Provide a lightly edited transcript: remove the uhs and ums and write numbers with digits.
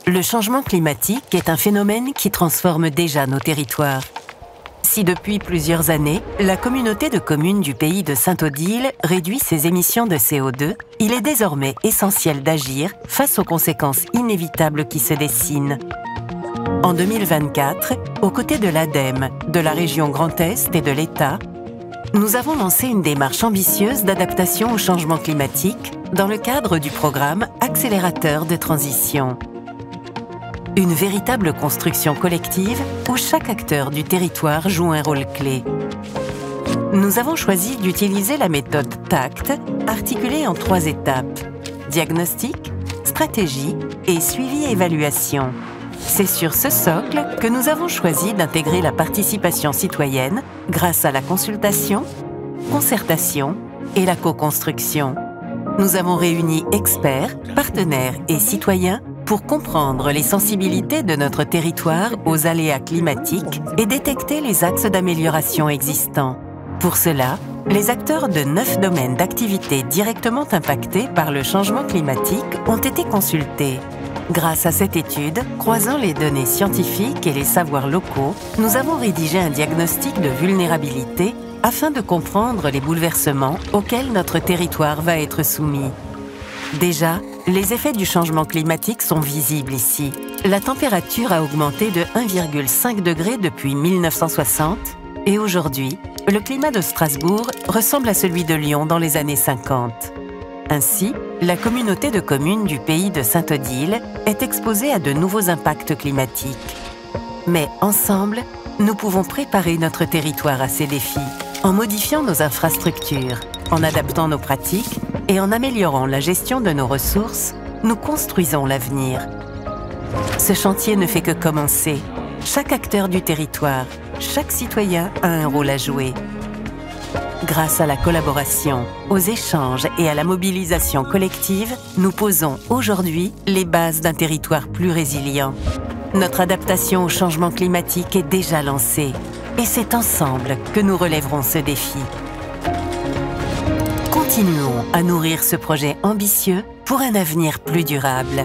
Le changement climatique est un phénomène qui transforme déjà nos territoires. Si depuis plusieurs années, la communauté de communes du pays de Saint-Odile réduit ses émissions de CO2, il est désormais essentiel d'agir face aux conséquences inévitables qui se dessinent. En 2024, aux côtés de l'ADEME, de la région Grand Est et de l'État, nous avons lancé une démarche ambitieuse d'adaptation au changement climatique dans le cadre du programme Accélérateur de transition. Une véritable construction collective où chaque acteur du territoire joue un rôle clé. Nous avons choisi d'utiliser la méthode TACT, articulée en 3 étapes: diagnostic, stratégie et suivi-évaluation. C'est sur ce socle que nous avons choisi d'intégrer la participation citoyenne grâce à la consultation, concertation et la co-construction. Nous avons réuni experts, partenaires et citoyens pour comprendre les sensibilités de notre territoire aux aléas climatiques et détecter les axes d'amélioration existants. Pour cela, les acteurs de 9 domaines d'activité directement impactés par le changement climatique ont été consultés. Grâce à cette étude, croisant les données scientifiques et les savoirs locaux, nous avons rédigé un diagnostic de vulnérabilité afin de comprendre les bouleversements auxquels notre territoire va être soumis. Déjà, les effets du changement climatique sont visibles ici. La température a augmenté de 1,5 degré depuis 1960 et aujourd'hui, le climat de Strasbourg ressemble à celui de Lyon dans les années 50. Ainsi, la communauté de communes du pays de Saint-Odile est exposée à de nouveaux impacts climatiques. Mais ensemble, nous pouvons préparer notre territoire à ces défis en modifiant nos infrastructures, en adaptant nos pratiques et en améliorant la gestion de nos ressources. Nous construisons l'avenir. Ce chantier ne fait que commencer. Chaque acteur du territoire, chaque citoyen a un rôle à jouer. Grâce à la collaboration, aux échanges et à la mobilisation collective, nous posons aujourd'hui les bases d'un territoire plus résilient. Notre adaptation au changement climatique est déjà lancée et c'est ensemble que nous relèverons ce défi. Continuons à nourrir ce projet ambitieux pour un avenir plus durable.